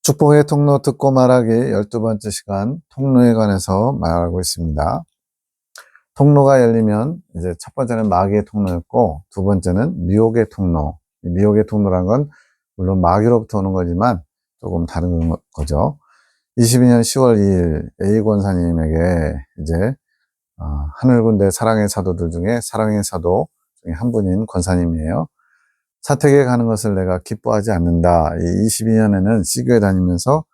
축복의 통로 듣고 말하기 12번째 시간 통로에 관해서 말하고 있습니다. 통로가 열리면 이제 첫 번째는 마귀의 통로였고 두 번째는 미혹의 통로. 미혹의 통로란 건 물론 마귀로부터 오는 거지만 조금 다른 거죠. 22년 10월 2일 A 권사님에게 이제 하늘군대 사랑의 사도들 중에 사랑의 사도 중에 한 분인 권사님이에요. 사택에 가는 것을 내가 기뻐하지 않는다. 이 22년에는 C교회 다니면서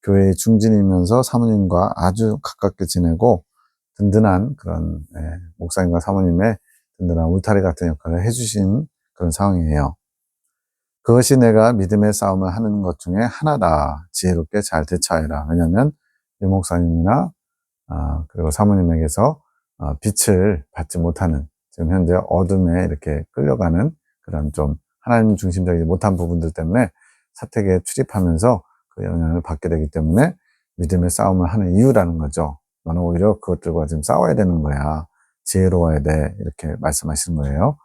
교회의 중진이면서 사모님과 아주 가깝게 지내고 든든한 그런 목사님과 사모님의 든든한 울타리 같은 역할을 해주신 그런 상황이에요. 그것이 내가 믿음의 싸움을 하는 것 중에 하나다. 지혜롭게 잘 대처해라. 왜냐하면 유 목사님이나 그리고 사모님에게서 빛을 받지 못하는, 지금 현재 어둠에 이렇게 끌려가는 그런 좀 하나님 중심적이지 못한 부분들 때문에 사택에 출입하면서 그 영향을 받게 되기 때문에 믿음의 싸움을 하는 이유라는 거죠. 너는 오히려 그것들과 지금 싸워야 되는 거야. 지혜로워야 돼. 이렇게 말씀하시는 거예요.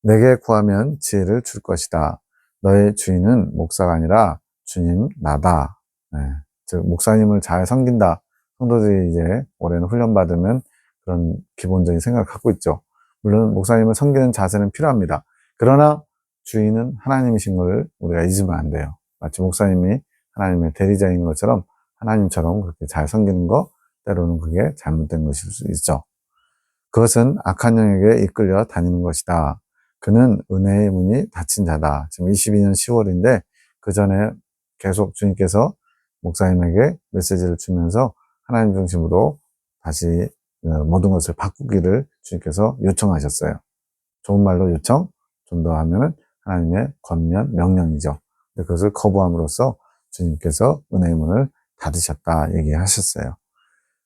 내게 구하면 지혜를 줄 것이다. 너의 주인은 목사가 아니라 주님 나다. 네. 즉 목사님을 잘 섬긴다. 성도들이 이제 올해는 훈련받으면 그런 기본적인 생각을 갖고 있죠. 물론 목사님을 섬기는 자세는 필요합니다. 그러나 주인은 하나님이신 것을 우리가 잊으면 안 돼요. 마치 목사님이 하나님의 대리자인 것처럼 하나님처럼 그렇게 잘 섬기는 거, 때로는 그게 잘못된 것일 수 있죠. 그것은 악한 영에게 이끌려 다니는 것이다. 그는 은혜의 문이 닫힌 자다. 지금 22년 10월인데 그 전에 계속 주님께서 목사님에게 메시지를 주면서 하나님 중심으로 다시 모든 것을 바꾸기를 주님께서 요청하셨어요. 좋은 말로 요청, 좀 더 하면은 하나님의 권면, 명령이죠. 그것을 거부함으로써 주님께서 은혜의 문을 닫으셨다 얘기하셨어요.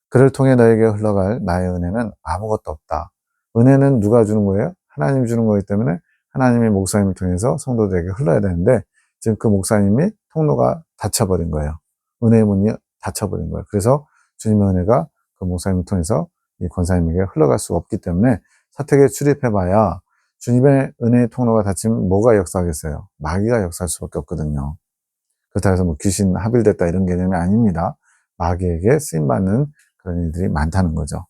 그를 통해 너에게 흘러갈 나의 은혜는 아무것도 없다. 은혜는 누가 주는 거예요? 하나님이 주는 거기 때문에 하나님의 목사님을 통해서 성도들에게 흘러야 되는데 지금 그 목사님이 통로가 닫혀버린 거예요. 은혜의 문이 닫혀버린 거예요. 그래서 주님의 은혜가 그 목사님을 통해서 이 권사님에게 흘러갈 수 없기 때문에 사택에 출입해봐야 주님의 은혜의 통로가 닫히면 뭐가 역사하겠어요? 마귀가 역사할 수밖에 없거든요. 그렇다고 해서 뭐 귀신 합일됐다 이런 개념이 아닙니다. 마귀에게 쓰임받는 그런 일들이 많다는 거죠.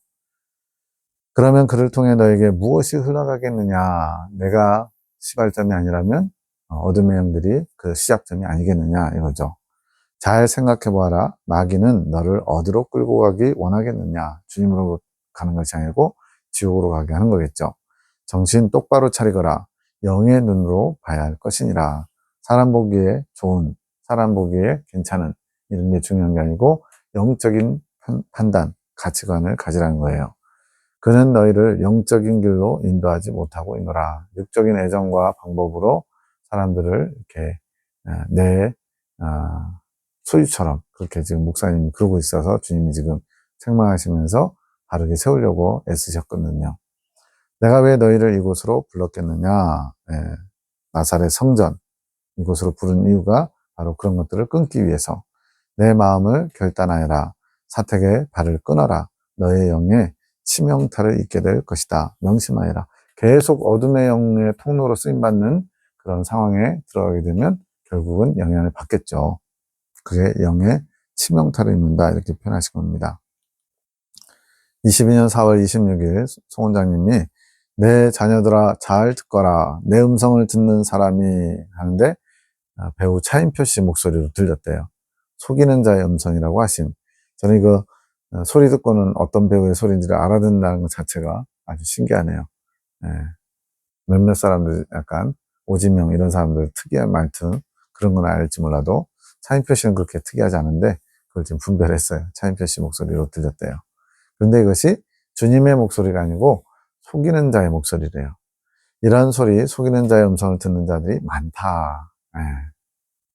그러면 그를 통해 너에게 무엇이 흘러가겠느냐? 내가 시발점이 아니라면 어둠의 영들이 그 시작점이 아니겠느냐 이거죠. 잘 생각해 보아라. 마귀는 너를 어디로 끌고 가기 원하겠느냐? 주님으로 가는 것이 아니고 지옥으로 가게 하는 거겠죠. 정신 똑바로 차리거라. 영의 눈으로 봐야 할 것이니라. 사람 보기에 좋은, 사람 보기에 괜찮은 이런 게 중요한 게 아니고 영적인 판단, 가치관을 가지라는 거예요. 그는 너희를 영적인 길로 인도하지 못하고 있노라. 육적인 애정과 방법으로 사람들을 이렇게 내 소유처럼 그렇게 지금 목사님이 그러고 있어서 주님이 지금 책망하시면서 바르게 세우려고 애쓰셨거든요. 내가 왜 너희를 이곳으로 불렀겠느냐? 나사렛 성전 이곳으로 부른 이유가 바로 그런 것들을 끊기 위해서 내 마음을 결단하여라. 사택에 발을 끊어라. 너의 영에 치명타를 입게 될 것이다. 명심하여라. 계속 어둠의 영의 통로로 쓰임받는 그런 상황에 들어가게 되면 결국은 영향을 받겠죠. 그게 영의 치명타를 입는다. 이렇게 표현하신 겁니다. 22년 4월 26일 송 원장님이 내 자녀들아 잘 듣거라. 내 음성을 듣는 사람이 하는데 배우 차인표 씨 목소리로 들렸대요. 속이는 자의 음성이라고 하심. 저는 이거 소리 듣고는 어떤 배우의 소리인지를 알아듣는다는 것 자체가 아주 신기하네요. 예. 몇몇 사람들 약간 오지명 이런 사람들 특이한 말투 그런 건 알지 몰라도 차인표 씨는 그렇게 특이하지 않은데 그걸 지금 분별했어요. 차인표 씨 목소리로 들렸대요. 그런데 이것이 주님의 목소리가 아니고 속이는 자의 목소리래요. 이런 소리, 속이는 자의 음성을 듣는 자들이 많다.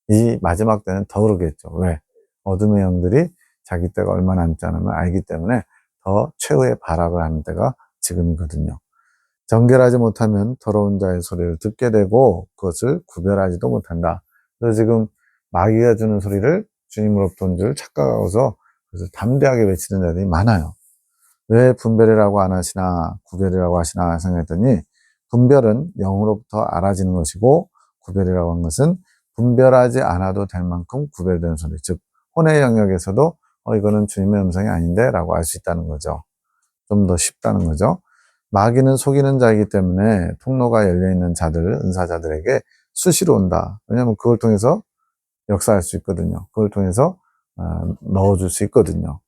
이 마지막 때는 더 그러겠죠. 왜? 어둠의 영들이 자기 때가 얼마 남지 않으면 알기 때문에 더 최후의 발악을 하는 때가 지금이거든요. 정결하지 못하면 더러운 자의 소리를 듣게 되고 그것을 구별하지도 못한다. 그래서 지금 마귀가 주는 소리를 주님으로부터 온 줄 착각하고서 그래서 담대하게 외치는 자들이 많아요. 왜 분별이라고 안 하시나 구별이라고 하시나 생각했더니 분별은 영으로부터 알아지는 것이고 구별이라고 하는 것은 분별하지 않아도 될 만큼 구별되는 소리. 즉, 혼의 영역에서도 이거는 주님의 음성이 아닌데 라고 알 수 있다는 거죠. 좀 더 쉽다는 거죠. 마귀는 속이는 자이기 때문에 통로가 열려있는 자들, 은사자들에게 수시로 온다. 왜냐하면 그걸 통해서 역사할 수 있거든요. 그걸 통해서 넣어줄 수 있거든요.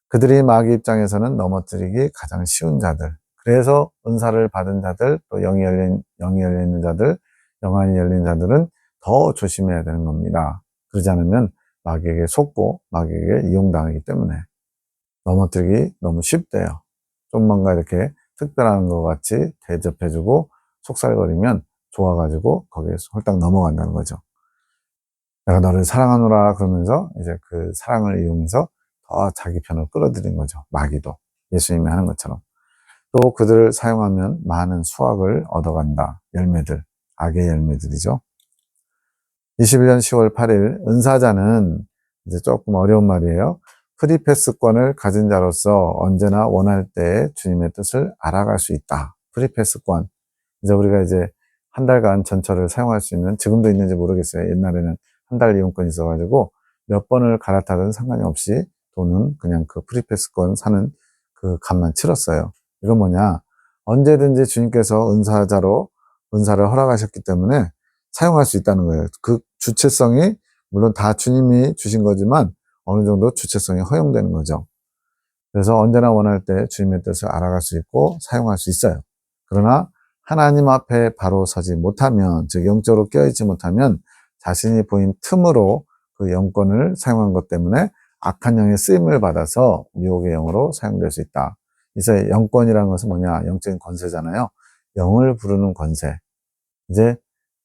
그들이 마귀 입장에서는 넘어뜨리기 가장 쉬운 자들. 그래서 은사를 받은 자들, 또 영이 열려있는 자들, 영안이 열린 자들은 더 조심해야 되는 겁니다. 그러지 않으면 마귀에게 속고 마귀에게 이용당하기 때문에 넘어뜨리기 너무 쉽대요. 좀 뭔가 이렇게 특별한 것 같이 대접해주고 속살거리면 좋아가지고 거기에서 홀딱 넘어간다는 거죠. 내가 너를 사랑하노라 그러면서 이제 그 사랑을 이용해서 더 자기 편으로 끌어들인 거죠. 마귀도. 예수님이 하는 것처럼. 또 그들을 사용하면 많은 수확을 얻어간다. 열매들. 악의 열매들이죠. 21년 10월 8일 은사자는 이제 조금 어려운 말이에요. 프리패스권을 가진 자로서 언제나 원할 때 주님의 뜻을 알아갈 수 있다. 프리패스권. 이제 우리가 이제 한 달간 전철을 사용할 수 있는, 지금도 있는지 모르겠어요. 옛날에는 한 달 이용권이 있어가지고 몇 번을 갈아타든 상관이 없이 돈은 그냥 그 프리패스권 사는 그 값만 치렀어요. 이건 뭐냐? 언제든지 주님께서 은사자로 은사를 허락하셨기 때문에 사용할 수 있다는 거예요. 그 주체성이 물론 다 주님이 주신 거지만 어느 정도 주체성이 허용되는 거죠. 그래서 언제나 원할 때 주님의 뜻을 알아갈 수 있고 사용할 수 있어요. 그러나 하나님 앞에 바로 서지 못하면, 즉 영적으로 깨어있지 못하면 자신이 보인 틈으로 그 영권을 사용한 것 때문에 악한 영의 쓰임을 받아서 미혹의 영으로 사용될 수 있다. 이제 영권이라는 것은 뭐냐? 영적인 권세잖아요. 영을 부르는 권세. 이제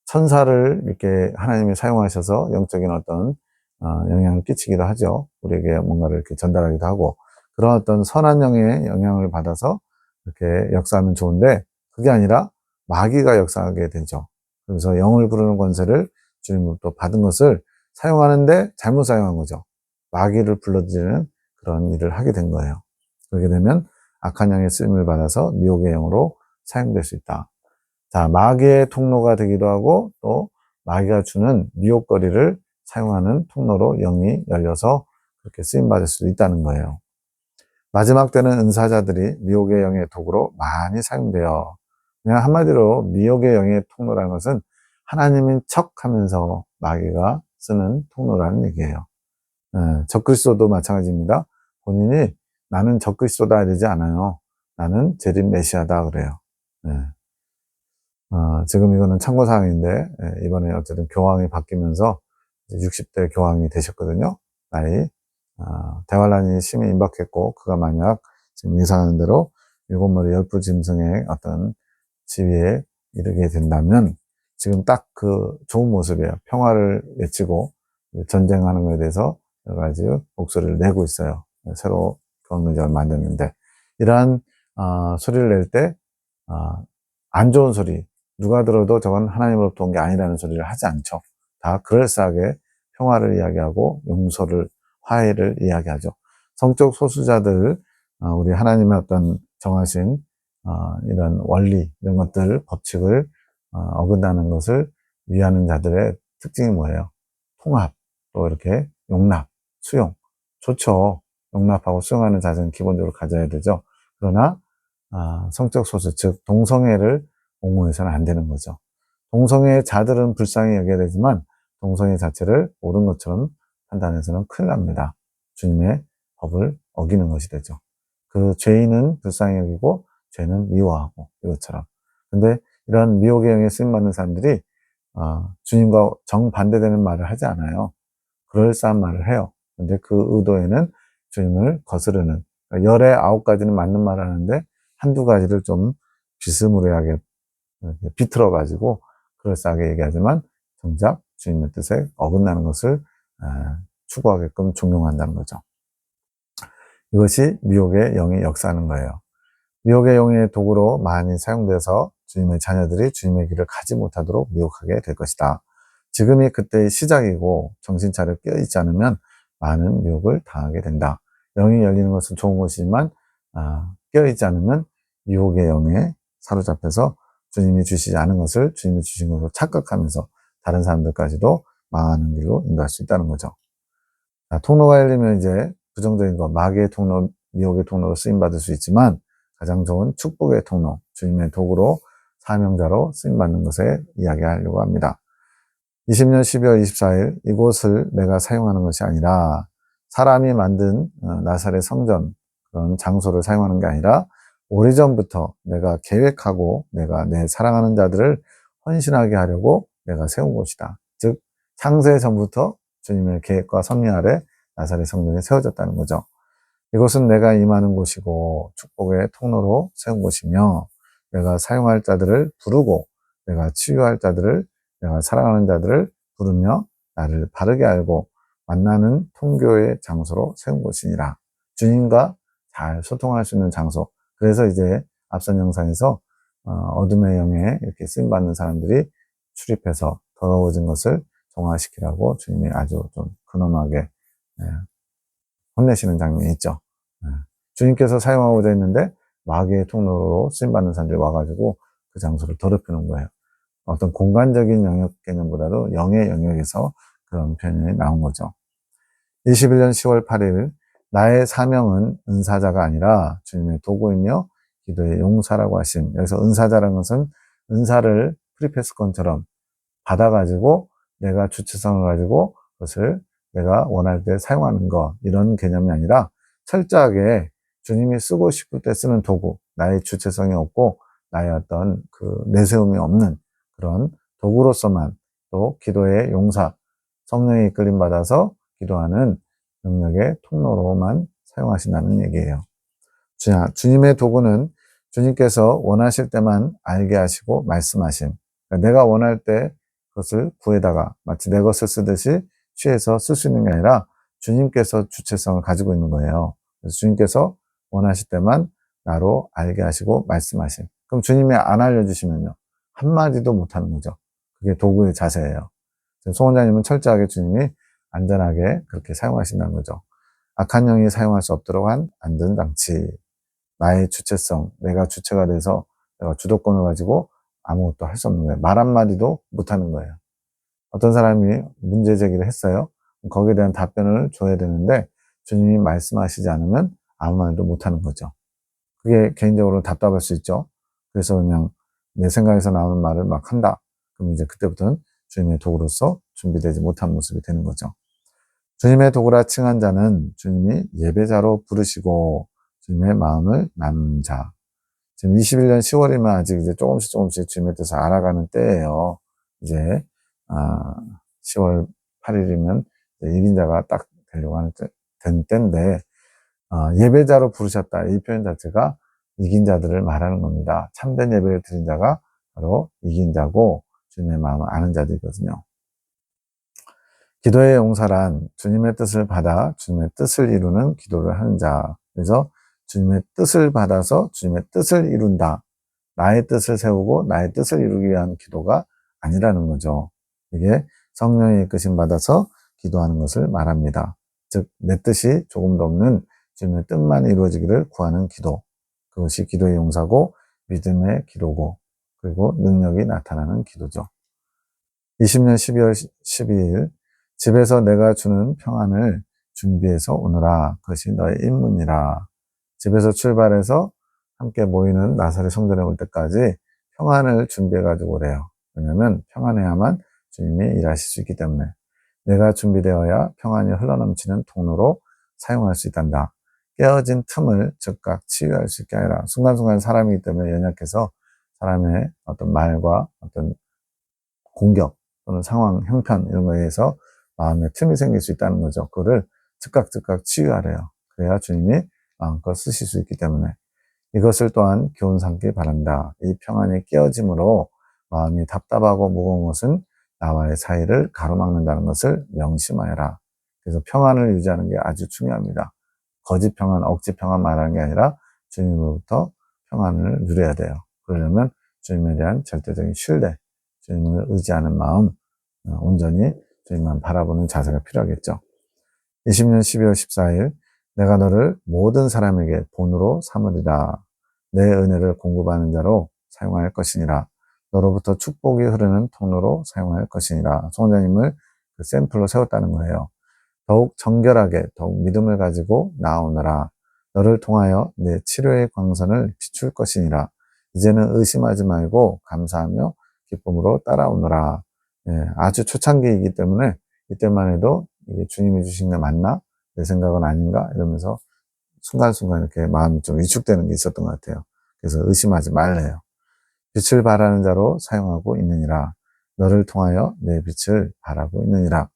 천사를 이렇게 하나님이 사용하셔서 영적인 어떤 영향을 끼치기도 하죠. 우리에게 뭔가를 이렇게 전달하기도 하고, 그런 어떤 선한 영의 영향을 받아서 이렇게 역사하면 좋은데, 그게 아니라 마귀가 역사하게 되죠. 그래서 영을 부르는 권세를 주님으로부터 받은 것을 사용하는데 잘못 사용한 거죠. 마귀를 불러들이는 그런 일을 하게 된 거예요. 그렇게 되면 악한 영의 쓰임을 받아서 미혹의 영으로 사용될 수 있다. 자, 마귀의 통로가 되기도 하고 또 마귀가 주는 미혹거리를 사용하는 통로로 영이 열려서 그렇게 쓰임받을 수도 있다는 거예요. 마지막 때는 은사자들이 미혹의 영의 도구로 많이 사용돼요. 그냥 한마디로 미혹의 영의 통로라는 것은 하나님인 척 하면서 마귀가 쓰는 통로라는 얘기예요. 적그리스도도 마찬가지입니다. 본인이 나는 적그리스도다 이러지 않아요. 나는 재림 메시아다 그래요. 지금 이거는 참고사항인데, 이번에 어쨌든 교황이 바뀌면서 60대 교황이 되셨거든요. 나이. 대환란이 심히 임박했고, 그가 만약 지금 예상하는 대로 7머리 10부 짐승의 어떤 지위에 이르게 된다면, 지금 딱 그 좋은 모습이에요. 평화를 외치고, 전쟁하는 것에 대해서 여러 가지 목소리를 내고 있어요. 새로 교황론장을 만드는데, 이러한, 소리를 낼 때, 안 좋은 소리, 누가 들어도 저건 하나님으로부터 온 게 아니라는 소리를 하지 않죠. 다 그럴싸하게 평화를 이야기하고 용서를, 화해를 이야기하죠. 성적 소수자들, 우리 하나님의 어떤 정하신 이런 원리, 이런 것들, 법칙을 어긋나는 것을 위하는 자들의 특징이 뭐예요? 통합, 또 이렇게 용납, 수용. 좋죠. 용납하고 수용하는 자세는 기본적으로 가져야 되죠. 그러나 성적 소수, 즉 동성애를 옹호해서는 안 되는 거죠. 동성애 자들은 불쌍히 여겨야 되지만 동성애 자체를 옳은 것처럼 판단해서는 큰일 납니다. 주님의 법을 어기는 것이 되죠. 그 죄인은 불쌍히 여기고 죄는 미워하고 이것처럼. 근데 이런 미혹의 영에 쓰임받는 사람들이 주님과 정반대되는 말을 하지 않아요. 그럴싸한 말을 해요. 근데 그 의도에는 주님을 거스르는, 그러니까 열의 9가지는 맞는 말을 하는데 한두 가지를 좀 비스무리하게 비틀어가지고 그럴싸하게 얘기하지만 정작 주님의 뜻에 어긋나는 것을 추구하게끔 종용한다는 거죠. 이것이 미혹의 영이 역사하는 거예요. 미혹의 영의 도구로 많이 사용돼서 주님의 자녀들이 주님의 길을 가지 못하도록 미혹하게 될 것이다. 지금이 그때의 시작이고 정신 차려 깨어있지 않으면 많은 미혹을 당하게 된다. 영이 열리는 것은 좋은 것이지만 깨어있지 않으면 미혹의 영에 사로잡혀서 주님이 주시지 않은 것을 주님이 주신 것으로 착각하면서 다른 사람들까지도 망하는 길로 인도할 수 있다는 거죠. 자, 통로가 열리면 이제 부정적인 거, 마귀의 통로, 미혹의 통로로 쓰임받을 수 있지만 가장 좋은 축복의 통로, 주님의 도구로 사명자로 쓰임받는 것에 이야기하려고 합니다. 20년 12월 24일 이곳을 내가 사용하는 것이 아니라 사람이 만든 나사렛 성전 그런 장소를 사용하는 게 아니라 오래전부터 내가 계획하고 내가 내 사랑하는 자들을 헌신하게 하려고 내가 세운 곳이다. 즉 창세 전부터 주님의 계획과 섭리 아래 나사렛 성전이 세워졌다는 거죠. 이곳은 내가 임하는 곳이고 축복의 통로로 세운 곳이며 내가 사용할 자들을 부르고 내가 치유할 자들을 내가 사랑하는 자들을 부르며 나를 바르게 알고 만나는 통교의 장소로 세운 곳이니라. 주님과 잘 소통할 수 있는 장소. 그래서 이제 앞선 영상에서 어둠의 영에 이렇게 쓰임받는 사람들이 출입해서 더러워진 것을 정화시키라고 주님이 아주 좀 근엄하게 혼내시는 장면이 있죠. 주님께서 사용하고자 했는데 마귀의 통로로 쓰임받는 사람들이 와가지고 그 장소를 더럽히는 거예요. 어떤 공간적인 영역 개념보다도 영의 영역에서 그런 표현이 나온 거죠. 21년 10월 8일 나의 사명은 은사자가 아니라 주님의 도구이며 기도의 용사라고 하심. 여기서 은사자라는 것은 은사를 프리패스건처럼 받아가지고 내가 주체성을 가지고 그것을 내가 원할 때 사용하는 것 이런 개념이 아니라 철저하게 주님이 쓰고 싶을 때 쓰는 도구, 나의 주체성이 없고 나의 어떤 그 내세움이 없는 그런 도구로서만 또 기도의 용사, 성령의 이끌림 받아서 기도하는 능력의 통로로만 사용하신다는 얘기예요. 주님의 도구는 주님께서 원하실 때만 알게 하시고 말씀하심. 그러니까 내가 원할 때 그것을 구해다가 마치 내 것을 쓰듯이 취해서 쓸 수 있는 게 아니라 주님께서 주체성을 가지고 있는 거예요. 그래서 주님께서 원하실 때만 나로 알게 하시고 말씀하심. 그럼 주님이 안 알려주시면요. 한마디도 못하는 거죠. 그게 도구의 자세예요. 송 원장님은 철저하게 주님이 안전하게 그렇게 사용하신다는 거죠. 악한 영이 사용할 수 없도록 한 안전장치. 나의 주체성, 내가 주체가 돼서 내가 주도권을 가지고 아무것도 할 수 없는 거예요. 말 한마디도 못하는 거예요. 어떤 사람이 문제 제기를 했어요. 거기에 대한 답변을 줘야 되는데 주님이 말씀하시지 않으면 아무 말도 못하는 거죠. 그게 개인적으로 답답할 수 있죠. 그래서 그냥 내 생각에서 나오는 말을 막 한다. 그럼 이제 그때부터는 주님의 도구로서 준비되지 못한 모습이 되는 거죠. 주님의 도구라 칭한 자는 주님이 예배자로 부르시고 주님의 마음을 나누는 자. 지금 21년 10월이면 아직 이제 조금씩 주님의 뜻을 알아가는 때예요. 이제 10월 8일이면 이긴 자가 딱 되려고 하는 된 때인데 예배자로 부르셨다. 이 표현 자체가 이긴 자들을 말하는 겁니다. 참된 예배를 드린 자가 바로 이긴 자고 주님의 마음을 아는 자들이거든요. 기도의 용사란 주님의 뜻을 받아 주님의 뜻을 이루는 기도를 하는 자. 그래서 주님의 뜻을 받아서 주님의 뜻을 이룬다. 나의 뜻을 세우고 나의 뜻을 이루기 위한 기도가 아니라는 거죠. 이게 성령의 이끄심 받아서 기도하는 것을 말합니다. 즉, 내 뜻이 조금도 없는 주님의 뜻만 이루어지기를 구하는 기도. 그것이 기도의 용사고 믿음의 기도고 그리고 능력이 나타나는 기도죠. 20년 12월 12일 집에서 내가 주는 평안을 준비해서 오너라. 그것이 너의 임무니라. 집에서 출발해서 함께 모이는 나사렛 성전에 올 때까지 평안을 준비해가지고 오래요. 왜냐하면 평안해야만 주님이 일하실 수 있기 때문에 내가 준비되어야 평안이 흘러넘치는 통로로 사용할 수 있단다. 깨어진 틈을 즉각 치유할 수 있게 아니라 순간순간 사람이기 때문에 연약해서 사람의 어떤 말과 어떤 공격 또는 상황, 형편 이런 거에 의해서 마음에 틈이 생길 수 있다는 거죠. 그거를 즉각 치유하래요. 그래야 주님이 마음껏 쓰실 수 있기 때문에 이것을 또한 교훈 삼기 바란다. 이 평안의 깨어짐으로 마음이 답답하고 무거운 것은 나와의 사이를 가로막는다는 것을 명심하여라. 그래서 평안을 유지하는 게 아주 중요합니다. 거짓 평안, 억지 평안 말하는 게 아니라 주님으로부터 평안을 누려야 돼요. 그러려면 주님에 대한 절대적인 신뢰, 주님을 의지하는 마음, 온전히 주님만 바라보는 자세가 필요하겠죠. 20년 12월 14일 내가 너를 모든 사람에게 본으로 삼으리라. 내 은혜를 공급하는 자로 사용할 것이니라. 너로부터 축복이 흐르는 통로로 사용할 것이니라. 송원장님을 그 샘플로 세웠다는 거예요. 더욱 정결하게 더욱 믿음을 가지고 나오너라. 너를 통하여 내 치료의 광선을 비출 것이니라. 이제는 의심하지 말고 감사하며 기쁨으로 따라오너라. 예, 아주 초창기이기 때문에 이때만 해도 이게 주님이 주신 게 맞나? 내 생각은 아닌가? 이러면서 순간순간 이렇게 마음이 좀 위축되는 게 있었던 것 같아요. 그래서 의심하지 말래요. 빛을 발하는 자로 사용하고 있느니라. 너를 통하여 내 빛을 발하고 있느니라.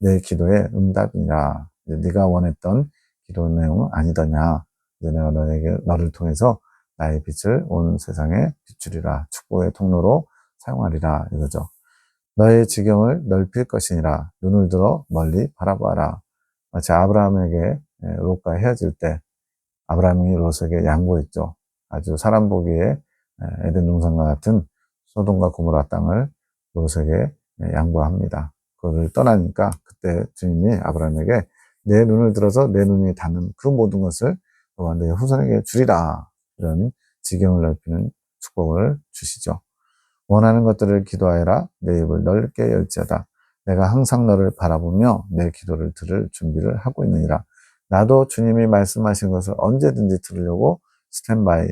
내 기도의 응답이니라. 네가 원했던 기도 내용은 아니더냐. 이제 내가 너를 통해서 나의 빛을 온 세상에 비추리라. 축복의 통로로 사용하리라. 이거죠. 너의 지경을 넓힐 것이니라. 눈을 들어 멀리 바라봐라. 마치 아브라함에게 롯과 헤어질 때 아브라함이 롯에게 양보했죠. 아주 사람 보기에 에덴 동산과 같은 소돔과 고모라 땅을 롯에게 양보합니다. 그를 떠나니까 그때 주님이 아브라함에게 내 눈을 들어서 내 눈이 닿는 그 모든 것을 너와 내 후손에게 주리라. 이런 지경을 넓히는 축복을 주시죠. 원하는 것들을 기도하여라. 내 입을 넓게 열지어다. 내가 항상 너를 바라보며 내 기도를 들을 준비를 하고 있느니라. 나도 주님이 말씀하신 것을 언제든지 들으려고 스탠바이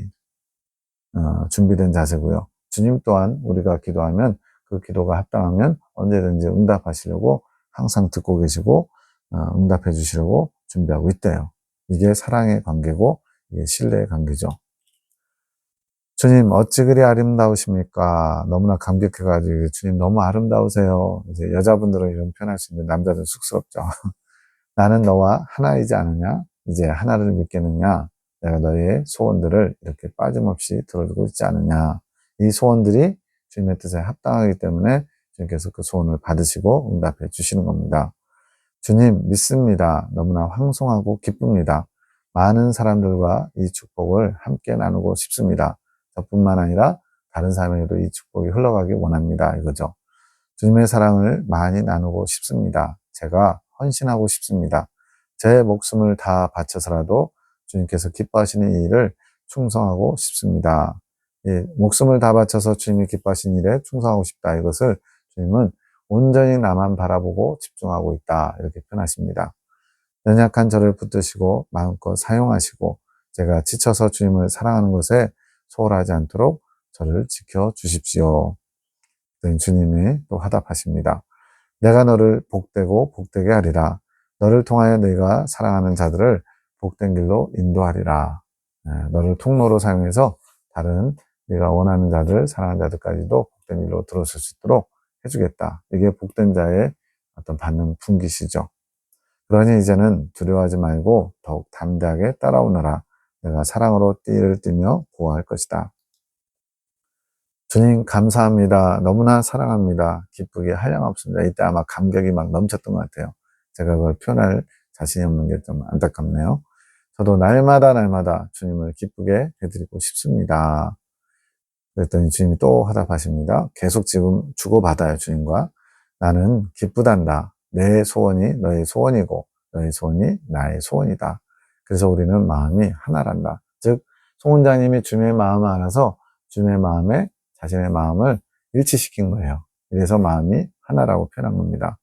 준비된 자세고요. 주님 또한 우리가 기도하면 그 기도가 합당하면 언제든지 응답하시려고 항상 듣고 계시고 응답해 주시려고 준비하고 있대요. 이게 사랑의 관계고 이게 신뢰의 관계죠. 주님 어찌 그리 아름다우십니까? 너무나 감격해가지고 주님 너무 아름다우세요. 이제 여자분들은 이런 표현할 수 있는데 남자들은 쑥스럽죠. 나는 너와 하나이지 않느냐? 이제 하나를 믿겠느냐? 내가 너의 소원들을 이렇게 빠짐없이 들어주고 있지 않느냐? 이 소원들이 주님의 뜻에 합당하기 때문에 주님께서 그 소원을 받으시고 응답해 주시는 겁니다. 주님 믿습니다. 너무나 황송하고 기쁩니다. 많은 사람들과 이 축복을 함께 나누고 싶습니다. 저뿐만 아니라 다른 사람에게도 이 축복이 흘러가기 원합니다. 이거죠. 주님의 사랑을 많이 나누고 싶습니다. 제가 헌신하고 싶습니다. 제 목숨을 다 바쳐서라도 주님께서 기뻐하시는 이 일을 충성하고 싶습니다. 예, 목숨을 다 바쳐서 주님이 기뻐하시는 일에 충성하고 싶다. 이것을 주님은 온전히 나만 바라보고 집중하고 있다. 이렇게 표현하십니다. 연약한 저를 붙드시고 마음껏 사용하시고 제가 지쳐서 주님을 사랑하는 것에 소홀하지 않도록 저를 지켜주십시오. 주님이 또 화답하십니다. 내가 너를 복되고 복되게 하리라. 너를 통하여 네가 사랑하는 자들을 복된 길로 인도하리라. 너를 통로로 사용해서 다른 네가 원하는 자들, 사랑하는 자들까지도 복된 길로 들어설 수 있도록 해주겠다. 이게 복된 자의 어떤 받는 분기시죠. 그러니 이제는 두려워하지 말고 더욱 담대하게 따라오너라. 내가 사랑으로 띠를 띠며 보호할 것이다. 주님 감사합니다. 너무나 사랑합니다. 기쁘게 한량없습니다. 이때 아마 감격이 막 넘쳤던 것 같아요. 제가 그걸 표현할 자신이 없는 게 좀 안타깝네요. 저도 날마다 주님을 기쁘게 해드리고 싶습니다. 그랬더니 주님이 또 화답하십니다. 계속 지금 주고받아요, 주님과. 나는 기쁘단다. 내 소원이 너의 소원이고 너의 소원이 나의 소원이다. 그래서 우리는 마음이 하나란다. 즉 송원장님이 주님의 마음을 알아서 주님의 마음에 자신의 마음을 일치시킨 거예요. 그래서 마음이 하나라고 표현한 겁니다.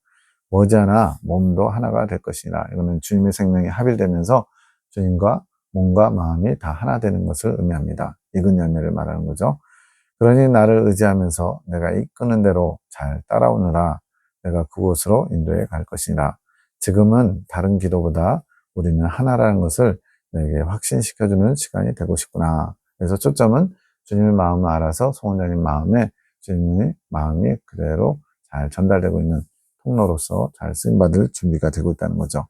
머지않아 몸도 하나가 될 것이라. 이거는 주님의 생명이 합일되면서 주님과 몸과 마음이 다 하나 되는 것을 의미합니다. 익은 열매를 말하는 거죠. 그러니 나를 의지하면서 내가 이끄는 대로 잘 따라오느라 내가 그곳으로 인도해 갈 것이라. 지금은 다른 기도보다 우리는 하나라는 것을 내게 확신시켜주는 시간이 되고 싶구나. 그래서 초점은 주님의 마음을 알아서 송원장님 마음에 주님의 마음이 그대로 잘 전달되고 있는 통로로서 잘 쓰임받을 준비가 되고 있다는 거죠.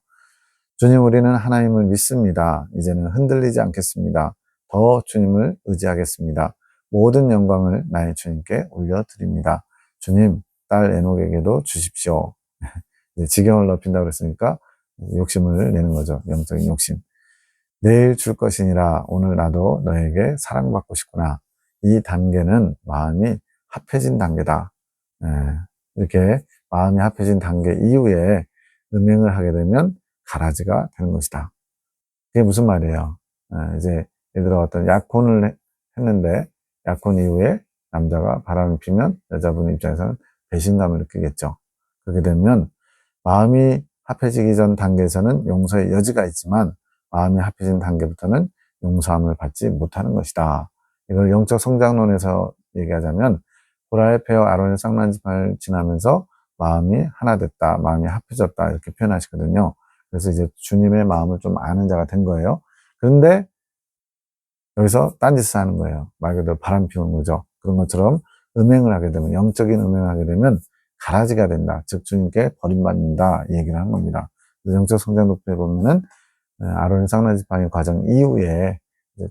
주님, 우리는 하나님을 믿습니다. 이제는 흔들리지 않겠습니다. 더 주님을 의지하겠습니다. 모든 영광을 나의 주님께 올려드립니다. 주님, 딸 에녹에게도 주십시오. 지경을 넓힌다고 그랬으니까 욕심을 내는 거죠. 영적인 욕심. 내일 줄 것이니라. 오늘 나도 너에게 사랑받고 싶구나. 이 단계는 마음이 합해진 단계다. 이렇게 마음이 합해진 단계 이후에 음행을 하게 되면 가라지가 되는 것이다. 그게 무슨 말이에요? 이제 예를 들어 어떤 약혼을 했는데 약혼 이후에 남자가 바람을 피면 여자분 입장에서는 배신감을 느끼겠죠. 그렇게 되면 마음이 합해지기 전 단계에서는 용서의 여지가 있지만 마음이 합해진 단계부터는 용서함을 받지 못하는 것이다. 이걸 영적 성장론에서 얘기하자면 보라의 폐와 아론의 쌍난지판을 지나면서 마음이 하나 됐다, 마음이 합해졌다 이렇게 표현하시거든요. 그래서 이제 주님의 마음을 좀 아는 자가 된 거예요. 그런데 여기서 딴짓을 하는 거예요. 말 그대로 바람 피우는 거죠. 그런 것처럼 음행을 하게 되면, 영적인 음행을 하게 되면 가라지가 된다. 즉 주님께 버림받는다 이 얘기를 한 겁니다. 그래서 영적 성장 독서에 보면은 아론의 쌍난지팡이 과정 이후에 이제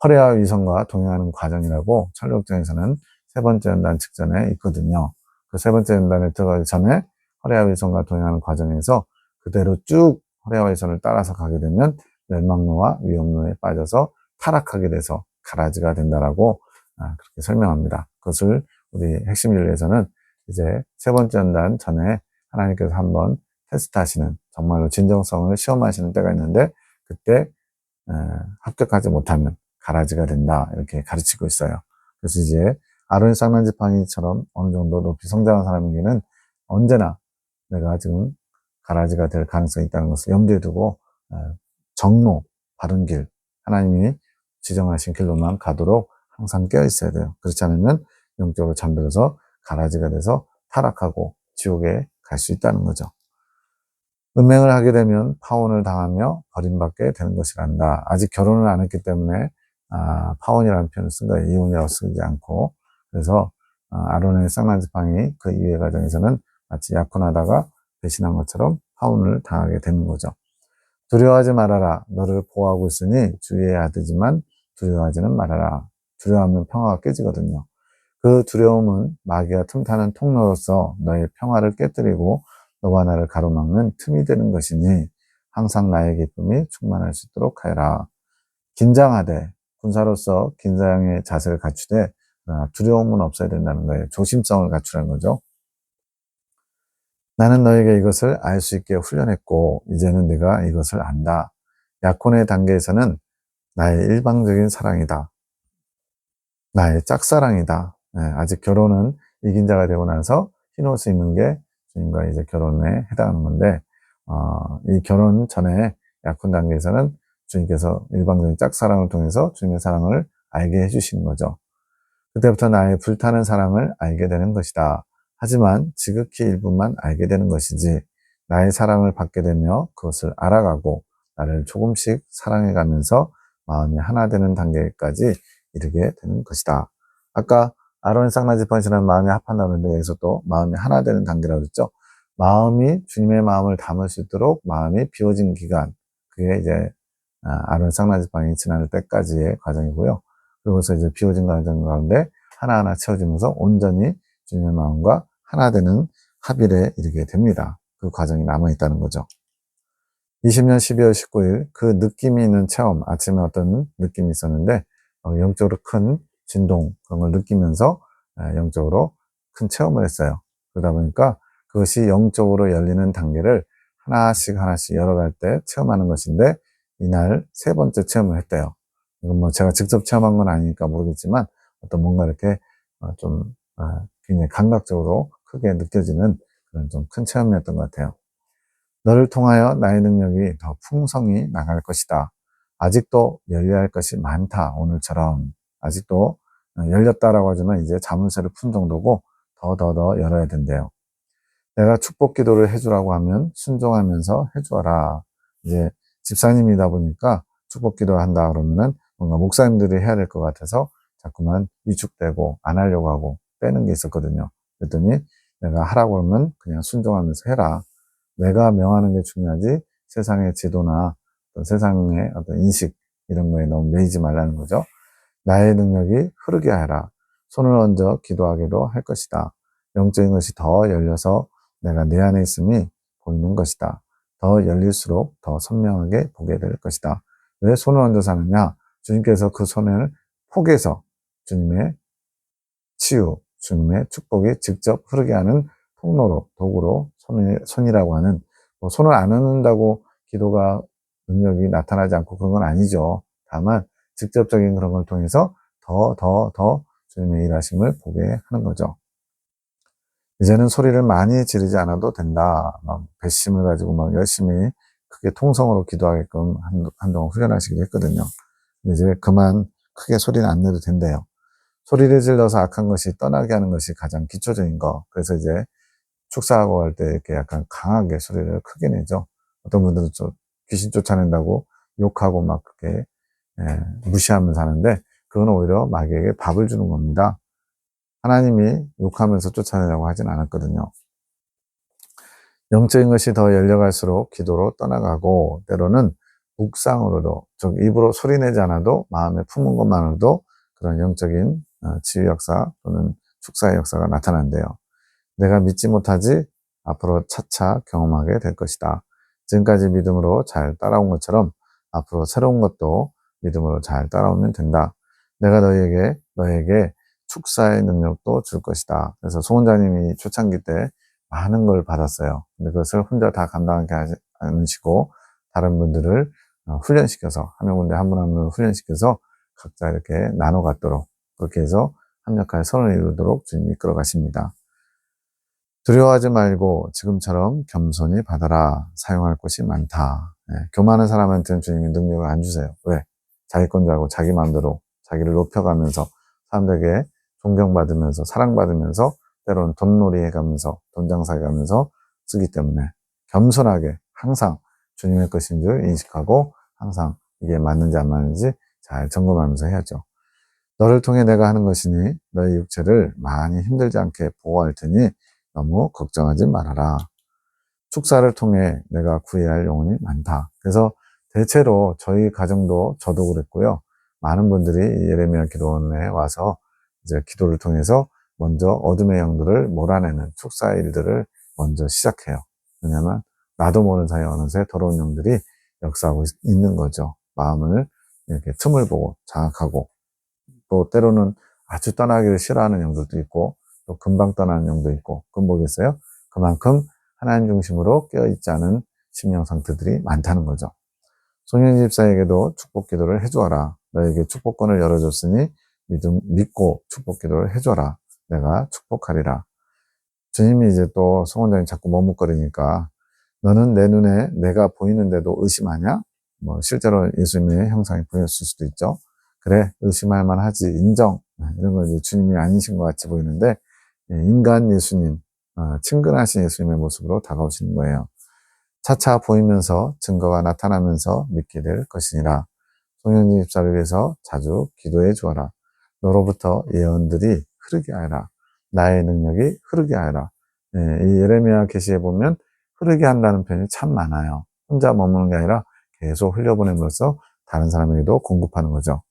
허례와 위선과 동행하는 과정이라고 철학적에서는 세 번째 연단 직전에 있거든요. 그 세 번째 연단에 들어가기 전에 허례와 위선과 동행하는 과정에서 그대로 쭉 허례와 위선을 따라서 가게 되면 멸망로와 위험로에 빠져서 타락하게 돼서 가라지가 된다라고 그렇게 설명합니다. 그것을 우리 핵심 진리에서는 이제 세 번째 연단 전에 하나님께서 한번 테스트하시는, 정말로 진정성을 시험하시는 때가 있는데 그때 합격하지 못하면 가라지가 된다 이렇게 가르치고 있어요. 그래서 이제 아론의 쌍난지팡이처럼 어느 정도 높이 성장한 사람에게는 언제나 내가 지금 가라지가 될 가능성이 있다는 것을 염두에 두고 정로, 바른 길, 하나님이 지정하신 길로만 가도록 항상 깨어 있어야 돼요. 그렇지 않으면 영적으로 잠들어서 가라지가 돼서 타락하고 지옥에 갈 수 있다는 거죠. 음행을 하게 되면 파혼을 당하며 버림받게 되는 것이란다. 아직 결혼을 안 했기 때문에 파혼이라는 표현을 쓴 거예요. 이혼이라고 쓰지 않고. 그래서 아론의 쌍난지팡이 그 이해 과정에서는 마치 약혼하다가 배신한 것처럼 파혼을 당하게 되는 거죠. 두려워하지 말아라. 너를 보호하고 있으니 주의해야 하지만 두려워하지는 말아라. 두려워하면 평화가 깨지거든요. 그 두려움은 마귀가 틈타는 통로로서 너의 평화를 깨뜨리고 너와 나를 가로막는 틈이 되는 것이니 항상 나의 기쁨이 충만할 수 있도록 하여라. 긴장하되, 군사로서 긴장의 자세를 갖추되 두려움은 없어야 된다는 거예요. 조심성을 갖추라는 거죠. 나는 너에게 이것을 알 수 있게 훈련했고 이제는 네가 이것을 안다. 약혼의 단계에서는 나의 일방적인 사랑이다. 나의 짝사랑이다. 아직 결혼은 이긴 자가 되고 나서 흰옷을 입는 게 주님과 이제 결혼에 해당하는 건데, 이 결혼 전에 약혼 단계에서는 주님께서 일방적인 짝사랑을 통해서 주님의 사랑을 알게 해주시는 거죠. 그때부터 나의 불타는 사랑을 알게 되는 것이다. 하지만 지극히 일부만 알게 되는 것이지, 나의 사랑을 받게 되며 그것을 알아가고 나를 조금씩 사랑해가면서 마음이 하나 되는 단계까지 이르게 되는 것이다. 아까 아론의 쌍난지판이라는 마음이 합한다고 했는데 여기서 또 마음이 하나 되는 단계라고 했죠. 마음이 주님의 마음을 담을 수 있도록 마음이 비워진 기간, 그게 이제 아론 쌍난지판이 지날 때까지의 과정이고요. 그러고서 이제 비워진 과정 가운데 하나하나 채워지면서 온전히 주님의 마음과 하나 되는 합일에 이르게 됩니다. 그 과정이 남아있다는 거죠. 20년 12월 19일 그 느낌이 있는 체험, 아침에 어떤 느낌이 있었는데 영적으로 큰 진동 그런 걸 느끼면서 영적으로 큰 체험을 했어요. 그러다 보니까 그것이 영적으로 열리는 단계를 하나씩 하나씩 열어갈 때 체험하는 것인데 이날 세 번째 체험을 했대요. 이건 뭐 제가 직접 체험한 건 아니니까 모르겠지만 어떤 뭔가 이렇게 좀 굉장히 감각적으로 크게 느껴지는 그런 좀 큰 체험이었던 것 같아요. 너를 통하여 나의 능력이 더 풍성히 나갈 것이다. 아직도 열려야 할 것이 많다. 오늘처럼 아직도 열렸다라고 하지만 이제 자물쇠를 푼 정도고 더 열어야 된대요. 내가 축복 기도를 해주라고 하면 순종하면서 해주어라. 이제 집사님이다 보니까 축복 기도를 한다 그러면은 뭔가 목사님들이 해야 될 것 같아서 자꾸만 위축되고 안 하려고 하고 빼는 게 있었거든요. 그랬더니 내가 하라고 그러면 그냥 순종하면서 해라. 내가 명하는 게 중요하지 세상의 지도나 어떤 세상의 어떤 인식 이런 거에 너무 매이지 말라는 거죠. 나의 능력이 흐르게 하라. 손을 얹어 기도하기도 할 것이다. 영적인 것이 더 열려서 내가 내 안에 있음이 보이는 것이다. 더 열릴수록 더 선명하게 보게 될 것이다. 왜 손을 얹어서 하느냐? 주님께서 그 손을 포개서 주님의 치유, 주님의 축복이 직접 흐르게 하는 통로로, 도구로 손이라고 하는, 손을 안 얹는다고 기도가 능력이 나타나지 않고 그런 건 아니죠. 다만 직접적인 그런 걸 통해서 더 주님의 일하심을 보게 하는 거죠. 이제는 소리를 많이 지르지 않아도 된다. 막 배심을 가지고 막 열심히 크게 통성으로 기도하게끔 한동안 훈련하시기도 했거든요. 이제 그만 크게 소리는 안 내도 된대요. 소리를 질러서 악한 것이 떠나게 하는 것이 가장 기초적인 거. 그래서 이제 축사하고 할 때 이렇게 약간 강하게 소리를 크게 내죠. 어떤 분들은 좀 귀신 쫓아낸다고 욕하고 막 그렇게 무시하면서 하는데 그건 오히려 마귀에게 밥을 주는 겁니다. 하나님이 욕하면서 쫓아내라고 하진 않았거든요. 영적인 것이 더 열려갈수록 기도로 떠나가고 때로는 묵상으로도, 즉 입으로 소리내지 않아도 마음에 품은 것만으로도 그런 영적인 치유 역사 또는 축사의 역사가 나타난대요. 내가 믿지 못하지 앞으로 차차 경험하게 될 것이다. 지금까지 믿음으로 잘 따라온 것처럼 앞으로 새로운 것도 믿음으로 잘 따라오면 된다. 내가 너에게 축사의 능력도 줄 것이다. 그래서 송원자님이 초창기 때 많은 걸 받았어요. 근데 그것을 혼자 다 감당하게 하지 않으시고 다른 분들을 훈련시켜서 한 명 군데 한 분 한 분을 훈련시켜서 각자 이렇게 나눠 갖도록 그렇게 해서 합력하여 선을 이루도록 주님이 이끌어 가십니다. 두려워하지 말고 지금처럼 겸손히 받아라. 사용할 곳이 많다. 교만한 사람한테는 주님이 능력을 안 주세요. 왜? 자기 건 줄 알고 자기 마음대로 자기를 높여가면서 사람들에게 존경받으면서 사랑받으면서 때로는 돈놀이 해가면서 돈 장사해가면서 쓰기 때문에 겸손하게 항상 주님의 것인 줄 인식하고 항상 이게 맞는지 안 맞는지 잘 점검하면서 해야죠. 너를 통해 내가 하는 것이니 너의 육체를 많이 힘들지 않게 보호할 테니 너무 걱정하지 말아라. 축사를 통해 내가 구해야 할 영혼이 많다. 그래서 대체로 저희 가정도 저도 그랬고요. 많은 분들이 예레미야 기도원에 와서 이제 기도를 통해서 먼저 어둠의 영들을 몰아내는 축사의 일들을 먼저 시작해요. 왜냐하면 나도 모르는 사이에 어느새 더러운 영들이 역사하고 있는 거죠. 마음을 이렇게 틈을 보고 장악하고 또 때로는 아주 떠나기를 싫어하는 영들도 있고 또 금방 떠나는 영도 있고 그건 뭐겠어요? 그만큼 하나님 중심으로 깨어있지 않은 심령 상태들이 많다는 거죠. 송영진 집사에게도 축복 기도를 해주어라. 너에게 축복권을 열어줬으니 믿고 축복 기도를 해줘라. 내가 축복하리라. 주님이 이제 또 송원장이 자꾸 머뭇거리니까 너는 내 눈에 내가 보이는데도 의심하냐? 뭐 실제로 예수님의 형상이 보였을 수도 있죠. 그래, 의심할 만하지, 인정. 이런 거 이제 주님이 아니신 것 같이 보이는데 인간 예수님, 친근하신 예수님의 모습으로 다가오시는 거예요. 차차 보이면서 증거가 나타나면서 믿게 될 것이니라. 송영진 집사를 위해서 자주 기도해 주어라. 너로부터 예언들이 흐르게 하여라. 나의 능력이 흐르게 하여라. 이 예레미야 계시에 보면 흐르게 한다는 표현이 참 많아요. 혼자 머무는 게 아니라 계속 흘려보냄으로써 다른 사람에게도 공급하는 거죠.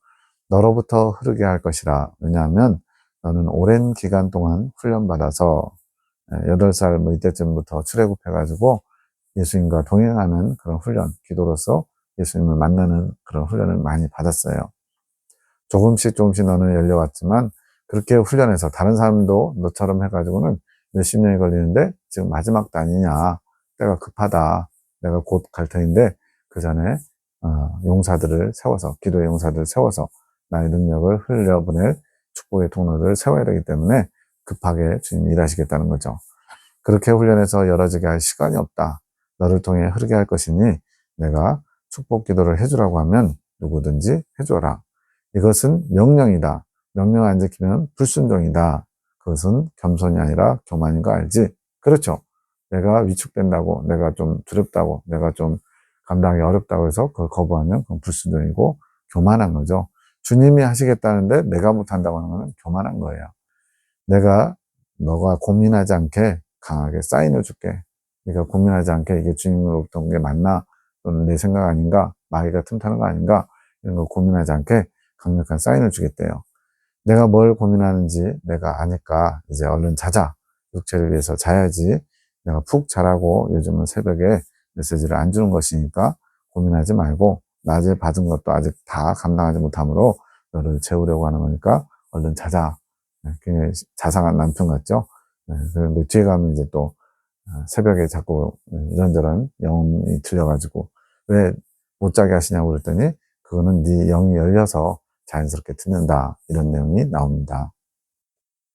너로부터 흐르게 할 것이라. 왜냐하면 너는 오랜 기간 동안 훈련받아서 8살 뭐 이때쯤부터 출애굽해가지고 예수님과 동행하는 그런 훈련, 기도로서 예수님을 만나는 그런 훈련을 많이 받았어요. 조금씩 너는 열려왔지만 그렇게 훈련해서 다른 사람도 너처럼 해가지고는 몇십 년이 걸리는데 지금 마지막도 아니냐. 때가 급하다. 내가 곧 갈 터인데 그 전에 용사들을 세워서 기도의 용사들을 세워서 나의 능력을 흘려보낼 축복의 통로를 세워야 되기 때문에 급하게 주님이 일하시겠다는 거죠. 그렇게 훈련해서 열어지게 할 시간이 없다. 너를 통해 흐르게 할 것이니 내가 축복 기도를 해주라고 하면 누구든지 해줘라. 이것은 명령이다. 명령 안 지키면 불순종이다. 그것은 겸손이 아니라 교만인 거 알지? 그렇죠. 내가 위축된다고, 내가 좀 두렵다고, 내가 좀 감당하기 어렵다고 해서 그걸 거부하면 그건 불순종이고 교만한 거죠. 주님이 하시겠다는데 내가 못한다고 하는 거는 교만한 거예요. 너가 고민하지 않게 강하게 사인을 줄게. 네가 고민하지 않게 이게 주님으로부터 온 게 맞나? 또는 내 생각 아닌가? 마귀가 틈타는 거 아닌가? 이런 거 고민하지 않게 강력한 사인을 주겠대요. 내가 뭘 고민하는지 내가 아니까 이제 얼른 자자. 육체를 위해서 자야지. 내가 푹 자라고 요즘은 새벽에 메시지를 안 주는 것이니까 고민하지 말고 낮에 받은 것도 아직 다 감당하지 못하므로 너를 재우려고 하는 거니까 얼른 자자. 굉장히 자상한 남편 같죠? 그런데 뒤에 가면 이제 또 새벽에 자꾸 이런저런 영이 들려가지고 왜 못 자게 하시냐고 그랬더니 그거는 네 영이 열려서 자연스럽게 듣는다 이런 내용이 나옵니다.